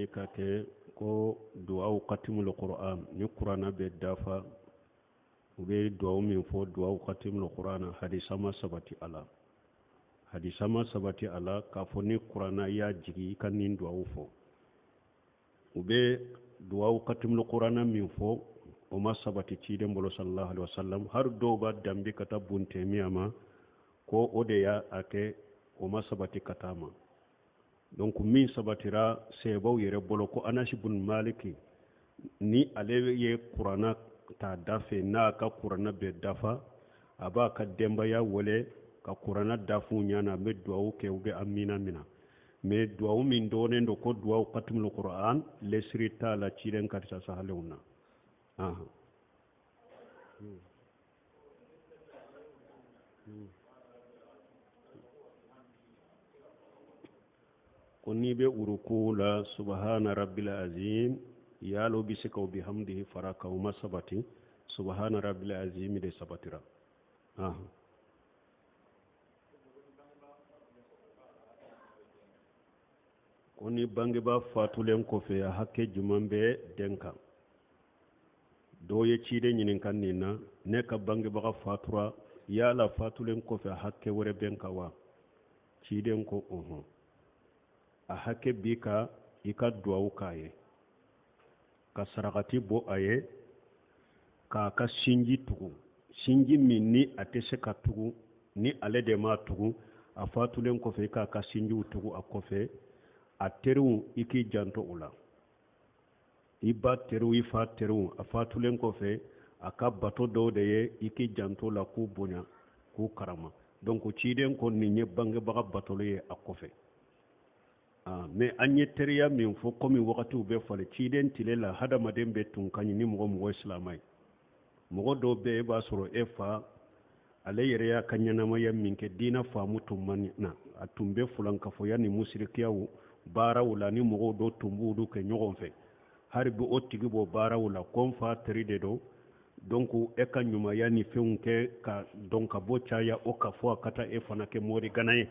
kake ko du'aw qatimul qur'an ni qur'ana be dafa ube du'aw min fo du'aw qatimul qur'an hadisa ma sabati ala ka fo ni qur'ana ya jigi kan ni du'aw fo ube du'aw qatimul qur'an min fo o ma sabati ci de mbolo sallallahu alaihi wasallam har do ba dambi kata bunte miyama ko ode ya ake o ma sabati katama donc min sabatira sebaw yere bolo ko Anas ibn Maliki ni ale ye qur'ana ta dafe na ka qur'ana be dafa aba ka demba ya wole ka qur'ana dafu nyana me duaw ke ube amina mina me duaw min donen do ko duaw qatimul qur'an le sirita la ciren karta sahalewna koni be uruku la subhana rabbil azim yalo bisika wa bihamdihi faraka wa masabati subhana rabbil azim de sabatira koni bange ba fatulen ko fe hakke jumambe denka do ye cide nyinin kannina ne ka bange ba fatura yala fatulen ko fe hakke wore benka wa ciden ko a hake bika ika duwawu kaye ka sarakati bo aye ka ka sinji tugu sinji min ni ate se ka tugu ni ale de ma tugu a fatulen kofe ka ka sinji tugu a kofe a teru iki janto ula iba teru ifa teru a fatulen kofe a ka bato do de ye iki janto la ku bonya ku karama donc ciden ko ni nye bange baga batolo ye a kofe mais anye teriya min fo komi wakati be fale ciden tilela hada maden be tunkani ni mo islamai mo do be ba soro efa ale yere ya kanyana maya min ke dina famu tumani na atumbe fulan ka fo yani musrikiyawu bara wala ni mo do tumbu do ke nyogon fe harbi otigi bo bara wala kon fa teride do donc e kanyuma yani feunke ka donc bo chaya o ka fo kata e fana ke mori ganaye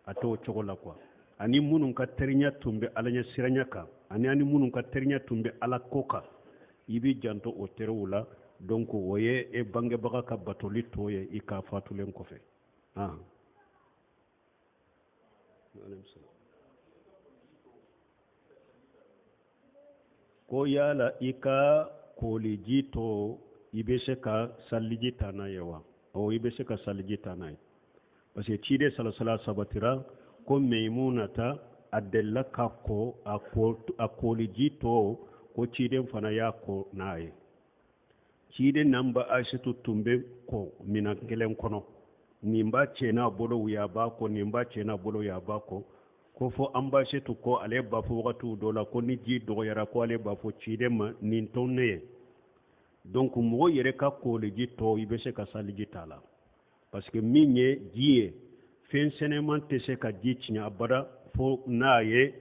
ato chogola kwa ani munun ka terinya tumbe alanya siranya ka ani munun ka terinya tumbe ala koka ibi janto o terewula donc woye e bange baga ka batoli toye i ka fatulen ko fe ko yala ika koliji to ibe se ka salliji tana yewa o ibe se ka salliji tana parce que cide salasala sabatira ko meimunata adella kakko a koliji to ko ciden fana ya ko naye ciden namba aishatu tumbe ko mina kelen kono nimba cena bolo ya bako nimba cena bolo ya bako ko fo ambashetu ko ale bafo wakatu dola ko ni ji do yara ko ale bafo ciden ma nin tonne donc mo yere ka koliji to ibese ka saliji tala parce que minye jiye fen seneman te se ka ji cinya abada fo naye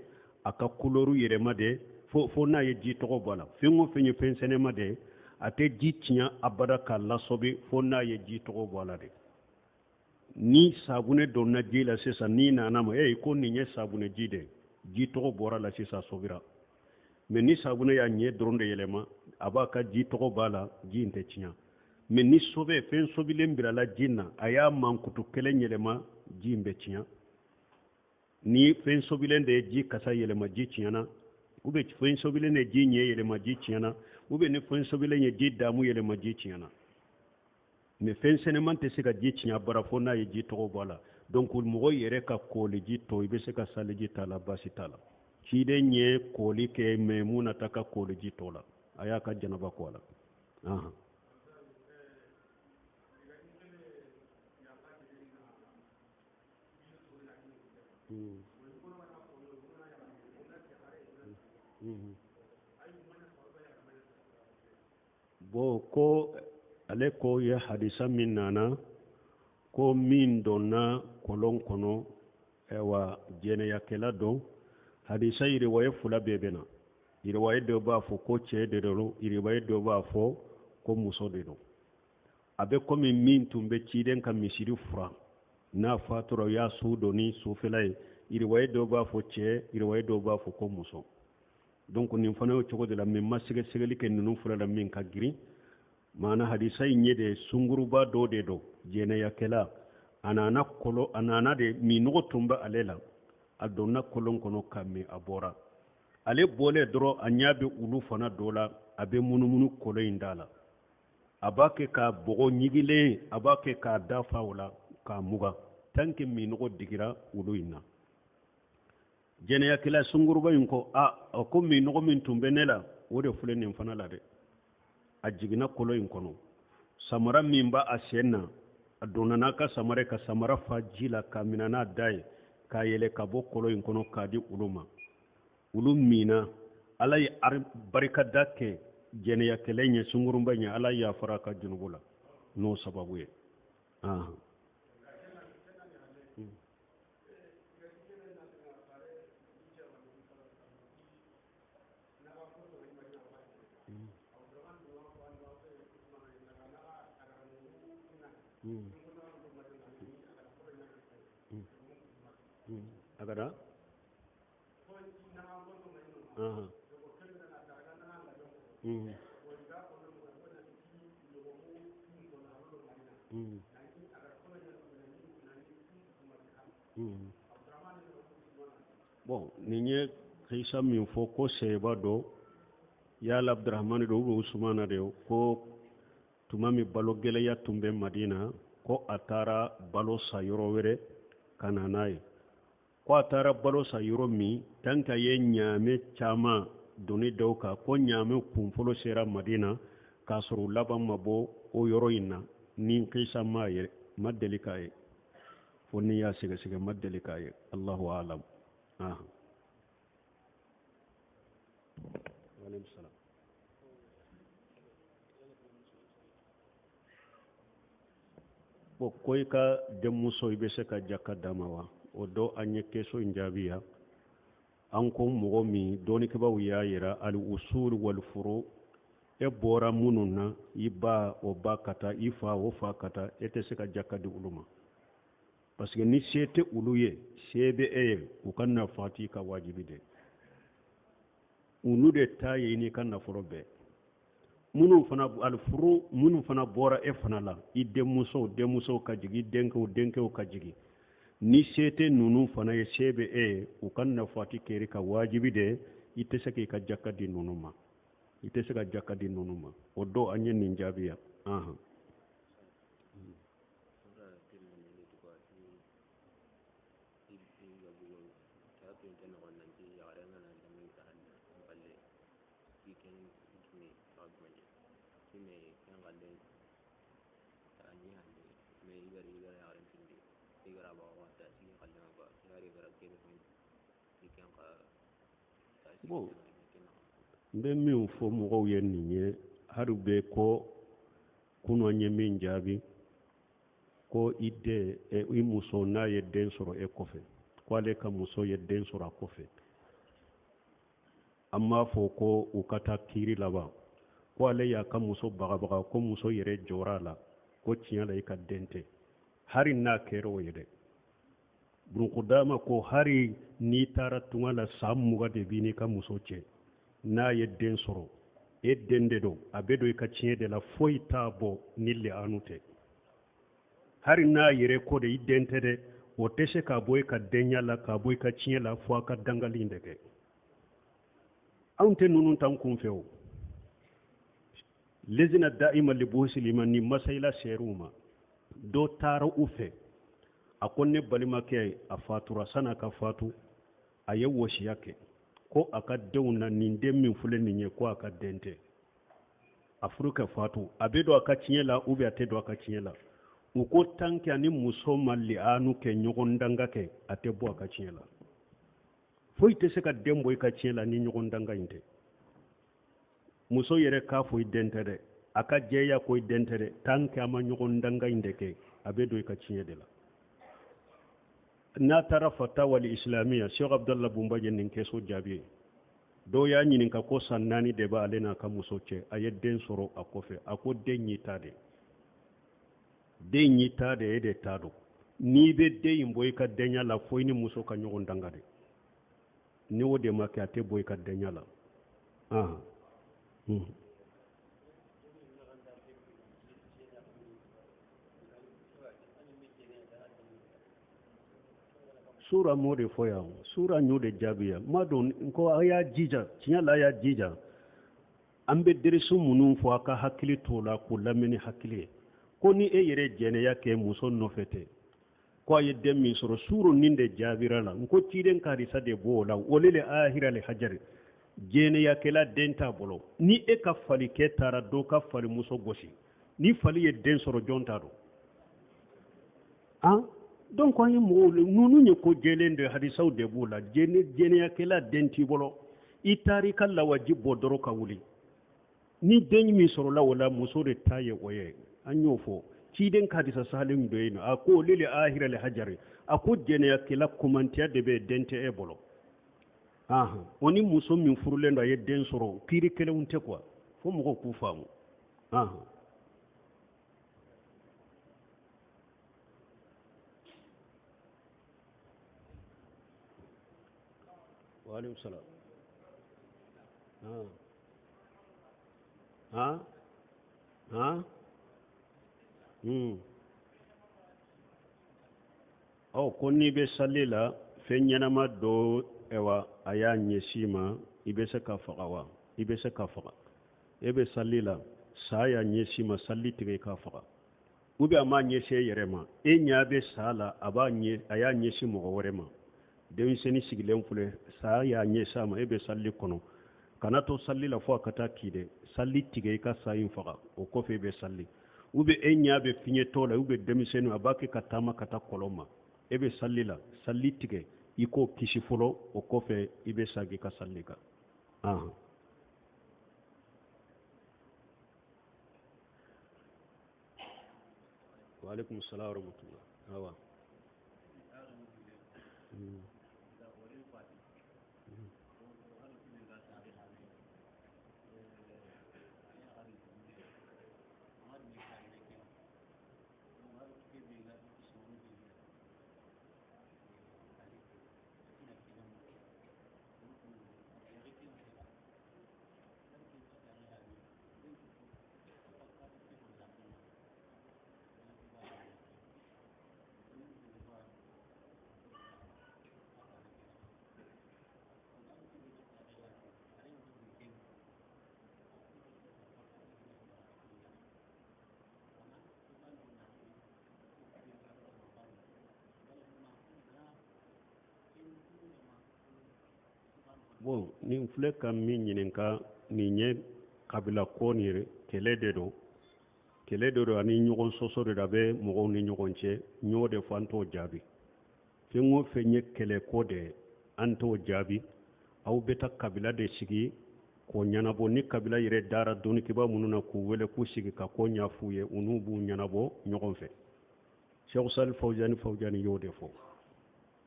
aka kuloru yerema de fo naye ji togo bala fengo fenye fen senema de ate ji cinya abada ka lasobi fo naye ji togo bala de ni sabune donna ji la sesa ni nanama ko ni nye sabune ji de ji togo bora la sesa sobira mais ni sabune ya nye dronde yelema abaka ji togo bala ji inte cinya mais ni sobe fen sobile mbira la jinna aya mankutu kele yelema ji mbe cinya ni fen sobile de ji kasa yelema ji cinyana ube fen sobile ne ji nye yelema ji cinyana ube ni fen sobile nye ji damu yelema ji cinyana mais fen seneman te se ka ji cinya bara fo na ye ji togo bala donc mo yere ka koli ji to ibe se ka sale ji tala basi tala ci de nye koli ke memuna taka koli ji tola aya ka janaba ko ala bo ko ale ko ya hadisa min nana ko min donna kolon kono ewa jene yakela don hadisa iri waye fula bebena iri waye do ba fo ko ce de do iri waye do ba fo ko muso de do abe ko min tumbe ciden kam misiri fura na fatura ya su doni su filai iri waye do ba fo ce iri waye do ba fo ko muso donc nin fana yo cogo de la min ma segesegeli ke nunu fula la min ka girin mana hadisa ɲe de sunguruba do de do jeneya kela anana de minogo tumba ale la a donna kolon kono kamme a bora ale bole doro a ɲa be ulu fana do la a be munumunu kolo in da la a b'a kɛ ka bogo ɲigilen a b'a kɛ k'a dafa o la k'a muga tanke minogo digira ulu in na jeneya kela sunguruba in ko a ko minogo min tun be ne la o de filɛ nin fana la dɛ a jigina kolo in kɔnɔ samara min b'a a sen na a donna n'a ka samara ka samara fa ji la ka mina n'a da ye k'a yɛlɛ ka bɔ kolo in kɔnɔ k'a di olu ma olu mina ala ye barikada kɛ jɛnɛya kɛlɛ ɲɛ sunguruba ɲɛ ala yafara ka junubu la n'o sababu ye agada bon nin ye kisa min fɔ ko sɛba dɔ yala abdurahmani do ube usmana de ko tuma min balo gɛlɛya tun bɛ madina ko a taara balo sa yɔrɔ wɛrɛ ka na n'a ye ko a taara balo sa yɔrɔ min tant que a ye ɲaame caman doni dɔw kan ko ɲaame kunfɔlɔ sera madina k'a sɔrɔ u laban ma bɔ o yɔrɔ in na ni kisa ma deli k'a ye fo ni y'a sɛgɛsɛgɛ ma deli k'a ye allahu alam bon ko i ka denmuso i bɛ se ka jaka d'a ma wa o dɔ an ye keso in jaabi ya an ko mɔgɔ min dɔɔnikɛbaw y'a yira al usul wal furu e bɔra minnu na i ba o ba ka taa i fa o fa ka taa e tɛ se ka jaka di olu ma parce que ni se tɛ olu ye se bɛ e ye u ka nafati ka wajibi de olu de ta ye n'i ka nafolo bɛɛ minnu fana alifuru minnu fana bɔra e fana la i denmusow ka jigi i denkɛw ka jigi ni se tɛ ninnu fana ye se bɛ e ye u ka nafati kɛri ka wajibi de i tɛ se k'i ka jaka di ninnu ma i tɛ se ka jaka di ninnu ma o don an ye nin jaabi ya bon n bɛ min fɔ mɔgɔw ye nin ye hali bɛ ko kunu an ye min jaabi ko i muso n'a ye den sɔrɔ e kɔfɛ ko ale ka muso ye den sɔrɔ a kɔfɛ an b'a fɔ ko u ka taa kiiri laban ko ale y'a ka muso bagabaga ko muso yɛrɛ jɔra a la ko tiɲɛ la i ka den tɛ hari n'a kɛra o ye dɛ burukudama ko hari n'i taara tunga la san 20 de b'i n'i ka muso cɛ n'a ye den sɔrɔ e den de don a bɛ don i ka tiɲɛ de la foyi t'a bɔ ni li'anu tɛ hari n'a yɛrɛ ko de i den tɛ dɛ o tɛ se k'a bɔ i ka denya la k'a bɔ i ka tiɲɛ la fo a ka dangali de kɛ anw tɛ ninnu t'an kun fɛ o lezina da'ima libusilima ni masayila seeruw ma dɔ taara u fɛ a ko ne balimakɛ a fatura san'a ka fatu a ye wasiya kɛ ko a ka denw na nin den min filɛ nin ye ko a ka den tɛ a furu ka fatu a bɛ don a ka tiɲɛ la ou bien a tɛ don a ka tiɲɛ la u ko tant que ani muso ma li'anu kɛ ɲɔgɔn danga kɛ a tɛ bɔ a ka tiɲɛ la foyi tɛ se ka den bɔ i ka tiɲɛ la ni ɲɔgɔn danga in tɛ muso yɛrɛ k'a fɔ i den tɛ dɛ a ka jɛya ko i den tɛ dɛ tant que a ma ɲɔgɔn danga in de kɛ a bɛ don i ka tiɲɛ de la n'a taara fatawa islamiya Sheikh Abdallah Bumba ye nin kɛso jaabi ye dɔw y'a ɲininka ko san 4 de b'ale n'a ka muso cɛ a ye den sɔrɔ a kɔfɛ a ko den y'i ta de den y'i ta de e de t'a dɔn n'i bɛ den in bɔ i ka denya la fo i ni muso ka ɲɔgɔn danga de ni o de ma kɛ a tɛ bɔ i ka denya la sura mo de foya sura nyu de jabiya ma don ko aya jija tinya la ya jija ambe derisu munun fo aka hakili tola ko lamini hakili ko ni e yere jene yake muso no fete ko ay demmi soro suru ninde jabira la ko tiden kari sade bola wolele ahira le hajar jene yake la denta bolo ni e ka fali ke tara do ka fali muso gosi ni fali ye den soro jonta do donc on nous ne ko jelende hadisaw de bola jene yake la denti bolo itari kala wajib bodoro ka wuli ni den mi soro la wala muso de taye oye anyo fo ci den kadisa salim doyno ako lili ahira le hajari ako jene yakila kumantiya de be dente e bolo oni muso min furulendo ye den soro kiri kele unte quoi fo mo ko famu wa alaykum salam ko ni be salila fe nyanama do ewa aya nyesima ibe se ka faqa ibe se ka faqa ebe salila saya nyesima salli tige ka faqa ube ama nyese yerema e nyabe sala aba nye aya nyesimo go worema de seni sigilen fule saya nyesama ebe salli kono kana to salli la fo kata kide salli tige ka sayin faqa o ko fe be salli ube e nyabe finye tola ube demisenu abake katama kata koloma ebe salli la salli tige iko kisi folo o ko fe ibe sagi ka salli ka wa alaikum assalam wa rahmatullah awa bon ni fule kam min ñininka ni ñe kabila konire kele de do ani ñogon soso de dabe mogo ni ñogon ce ñode fanto jaabi fengo fe ñe kele ko de anto jaabi aw beta kabila de sigi ko ñanabo ni kabila yire dara doni kiba mununa ku wele ku sigi ka ko ñafuye unu bu ñanabo ñogon fe Cheikh Sal Fawjani yode fo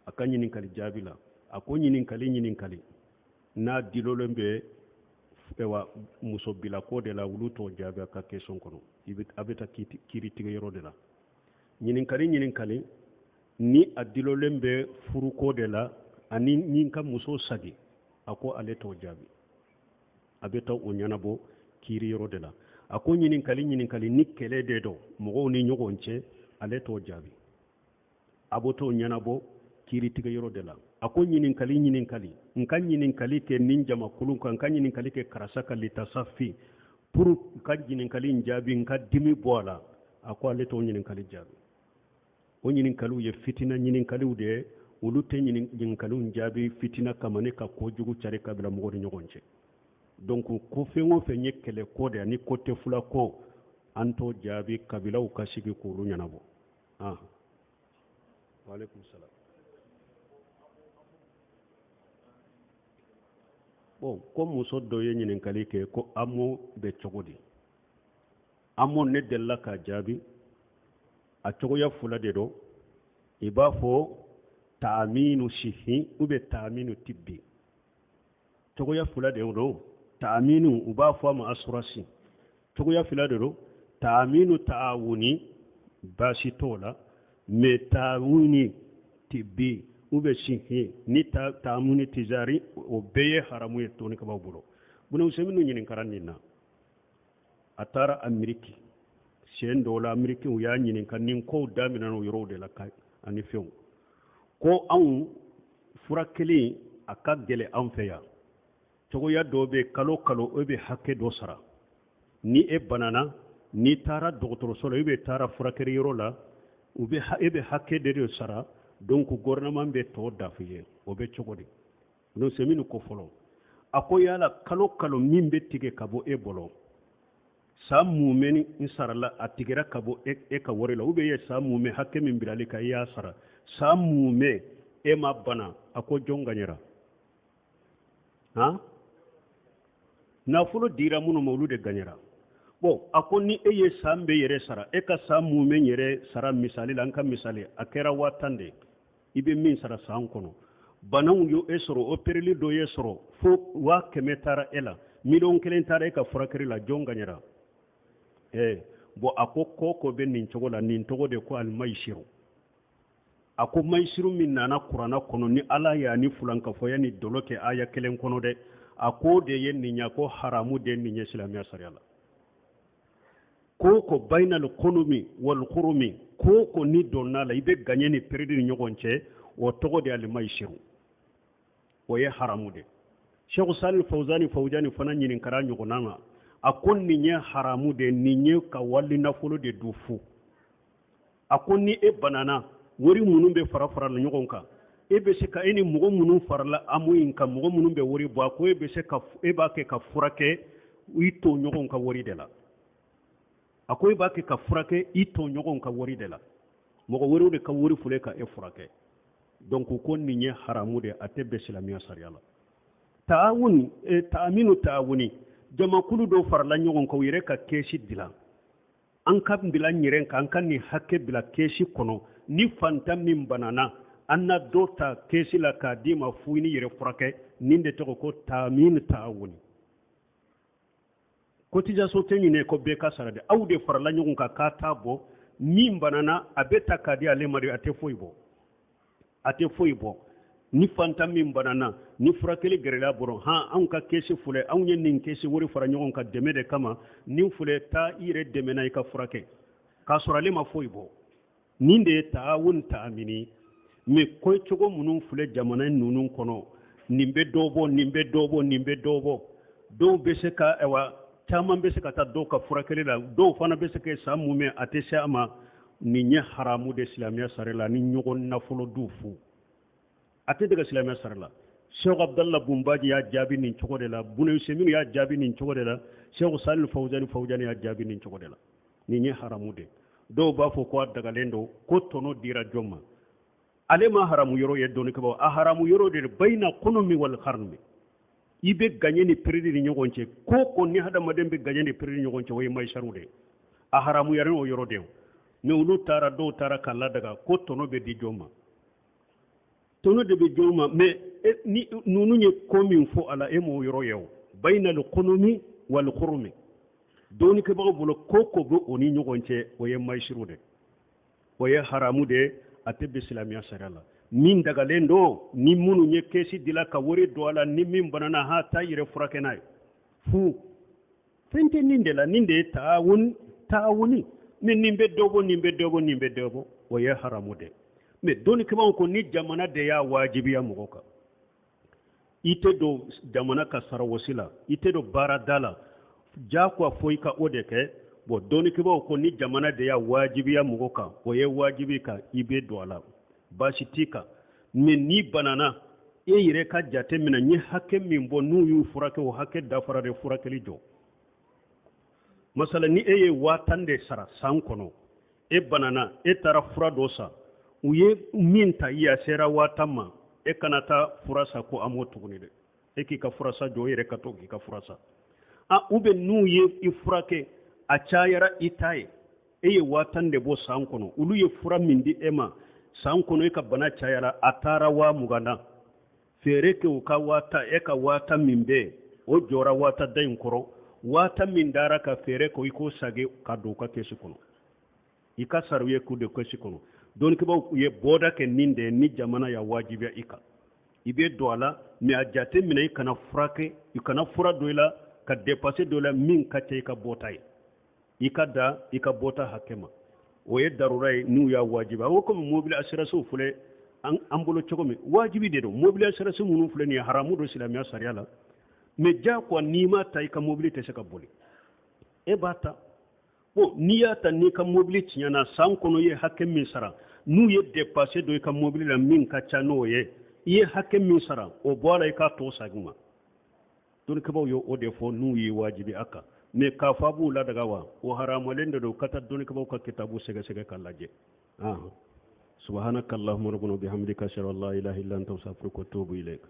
aka ñininkali jaabi la ako ñininkali na dilolembe ewa muso bila ko de la wuluto jaabi aka question kono abeta kiri tige yoro de la ñininkali ni a dilolembe furu ko de la ani ñinka muso sagi ako ale to jaabi abeta o ñanabo kiri yoro de la ako ñininkali ni kele de do mogo ni ñogon ce ale to jaabi aboto ñanabo kiri tige yoro de la ako ñininkali nka ñininkali ke nin jama kulun kan nka ñininkali ke karasa ka litasafi pour nka ñininkali njaabi nka dimi boala ako ale to ñininkali jaabi o ñininkaliw ye fitina ñininkaliw de olu te ñininkaliw njaabi fitina kamane ka ko jugu cari kabila mogo ni ɲɔgɔn cɛ donc ko feŋ o feŋ ye kɛlɛ ko de ani kote fula ko an to jaabi kabilaw ka sigi k'olu ɲɛnabɔ waaleykum salam bon ko muso dɔ ye ɲininkali kɛ ko amo bɛ cogo di amo ne delila k'a jaabi a cogoya fula de do i b'a fɔ taaminu sihin ou bien taaminu tibbi cogoya fula de do taaminu u b'a fɔ a ma asurasi cogoya fula de do taaminu taawuni baasi t'o la mais taawuni tibbi ou bien sihin ni taamuni tijari o bɛɛ ye haramu ye toni kaba bolo bune useminu ñinin karanninna a tara ameriki sen do la ameriki u ya ñinin kan nin ko daminano yoro de la kay ani few ko an furakeli a ka gele an fe ya cogoya do be kalo kalo o be hakke do sara ni e banana ni tara dogotoroso la be tara furakeri yoro la u be hakke de sara donc gouvernement be to dafiye o be cogodi no seminu ko folo ako yala kalo kalo min be tige kabo e bolo sa mumeni insarala atigera kabo e ka wori la ube ye sa mume hakke min birali ka ya sara sa mume e ma bana ako jonganyera ha na fulo dira munu mawlude ganyera bo ako ni e ye sambe yere sara e ka sa mume yere sara misali lan ka misali akera watande ibe min sara san kono banaw yo esoro o perli do yesoro fo wa kemetara ela milon kelen tara e ka furakeri la jonganyera bo ako koko be nin cogo la nin togo de ko al maishiru ako maishiru min nana qur'ana kono ni ala ya ni fulan ka fo yani doloke aya kelen kono de ako de yen ni nya ko haramu de ni nya islamiya sariya koko bainal qulumi wal qurumi koko ni donna la ibe ganye ni perdi ni nyogonche o togo de al maishiru o ye haramu de Sheikh Salih Fawzani fana nyinin kara nyogonanga akon ni nye haramu de ni nye ka wali nafolo de dufu akon ni e banana wori munun be fara la nyogon ka e be se ka eni mugo munun farla amu inka mugo munun be wori ba ko e be se ka e ba ke ka furake ito nyogon ka wori de la ako e ba ke ka furake ito nyogon ka wori de la mugo wori de ka wori fule ka e furake donc kon ni nye haramu de atebe islamiya sariya la ta'awun ta'aminu ta'awuni jama kulu do farla nyogon ko yire ka keshi dila an ka bila nyiren kan kan ni hakke bila keshi kono ni fanta min banana anna dota keshi la ka dima fuini yire furake ninde to ko ta'min ta'awuni cotisation tenine ko be ka sarade awde farla nyogon ka tabo min banana abeta kadi ale mari ate foibo ni fanta min banana ni furakeli gerela boro ha an ka kesi fule an ye nin kesi wori fara ɲɔgɔn ka dɛmɛ de kama nin fule ta ire dɛmɛ na i ka furakɛ k'a sɔrɔ ale ma foyi bɔ nin de ye taawun taamini mais ko cogo minnu fule jamana ninnu kɔnɔ nin bɛ dɔ bɔ nin bɛ dɔ bɔ nin bɛ dɔ bɔ dɔw bɛ se ka caman bɛ se ka taa dɔw ka furakɛli la dɔw fana bɛ se ka san mun mɛn a tɛ se a ma nin ye haramu de silamɛya sari la ni ɲɔgɔn nafolo du fu a tɛ daga silamɛya sari la Sheikh Abdallah Bumbaji y'a jaabi nin cogo de la Buna Useminu y'a jaabi nin cogo de la Sheikh Salih Fawzani y'a jaabi nin cogo de la nin ye haramu de dɔw b'a fɔ ko a dagalen don ko tɔnɔ dira jɔn ma ale ma haramu yɔrɔ ye dɔɔni kaba a haramu yɔrɔ de bayna qunumi wal kharmi i bɛ gaɲɛ ni peredi ni ɲɔgɔn cɛ ko ni hadamaden bɛ gaɲɛ ni peredi ni ɲɔgɔn cɛ o ye maisharu de a haramu yɛrɛ o yɔrɔ de mais olu taara dɔw taara k'a ladaga ko tɔnɔ bɛ di jɔn ma tɔnɔ de bɛ jɔn ma mais ni ninnu ye ko min fɔ a la e m'o yɔrɔ ye o bayna al qunumi wal khurmi dɔɔni kɛbagaw bolo ko bɛ o ni ɲɔgɔn cɛ o ye maisharu de o ye haramu de a tɛ bɛ silamɛya sariya la min dagalen don ni minnu ye kesi dila ka wari don a la ni min banana ha taa yɛrɛ furakɛ n'a ye fu fɛn tɛ nin de la nin de ye taawuni mais nin bɛ dɔ bɔ nin bɛ dɔ bɔ nin bɛ dɔ bɔ o ye haramu de mais dɔɔni kɛbagaw ko ni jamana de y'a wajibiya mɔgɔ kan i tɛ don jamana ka saragosi la i tɛ don baarada la jaako fo i ka o de kɛ bon dɔɔni kɛbagaw ko ni jamana de y'a wajibiya mɔgɔ kan o ye wajibi kan i bɛ don a la baasi t'i kan mais ni banana e yɛrɛ ka jate minɛ n ye hakɛ min bɔ n'u y'u furakɛ o hakɛ dafara de furakɛli jɔ masala ni e ye 10,000 de sara san kɔnɔ e banana e taara fura dɔ san u ye min ta i a sera 10,000 ma e kana taa fura sa ko an m'o tuguni dɛ e k'i ka fura sa jɔ e yɛrɛ ka to k'i ka fura sa ou bien n'u ye i furakɛ a cayara i ta ye e ye 10,000 de bɔ san kɔnɔ olu ye fura min di e ma san kɔnɔ e ka bana cayara a taara 20,000 na feere kɛ u ka 10,000 e ka 10,000 min bɛ o jɔra 10,000 da in kɔrɔ 10,000 min dara ka feere ko i ko sage ka don u ka kɛsi kɔnɔ i ka sara u ye k'u de kɛsi kɔnɔ dɔɔnikɛbaw ye bɔda kɛ nin de ni jamana y'a wajibiya i kan i bɛ don a la mais a jate mina i kana furakɛ i kana fura dɔ i la ka dépassé dɔ la min ka ca i ka bɔta ye i ka da i ka bɔta hakɛ ma o ye darura ye n'u y'a wajibi o comme mobile assurance filɛ an bolo cogo min wajibi de don mobile assurance minnu filɛ nin ye haramu don silamɛya sariya la mais diyagoya n'i ma ta i ka mobile tɛ se ka boli e b'a ta bon n'i y'a ta n'i ka mobile tiɲɛna san kɔnɔ i ye hakɛ min sara n'u ye dépassé dɔ i ka mobile la min ka ca n'o ye i ye hakɛ min sara o bɔ a la i k'a tɔ sagin ma dɔnnibagaw ye o de fɔ n'u ye wajibi a kan mais k'a fɔ a b'u ladaga wa o haramalen de don ka taa dɔnnibagaw ka kitabu sɛgɛsɛgɛ k'a lajɛ subhanaka allahumma rabbana bihamdika ashhadu an la ilaha illa anta astaghfiruka wa atubu ilayk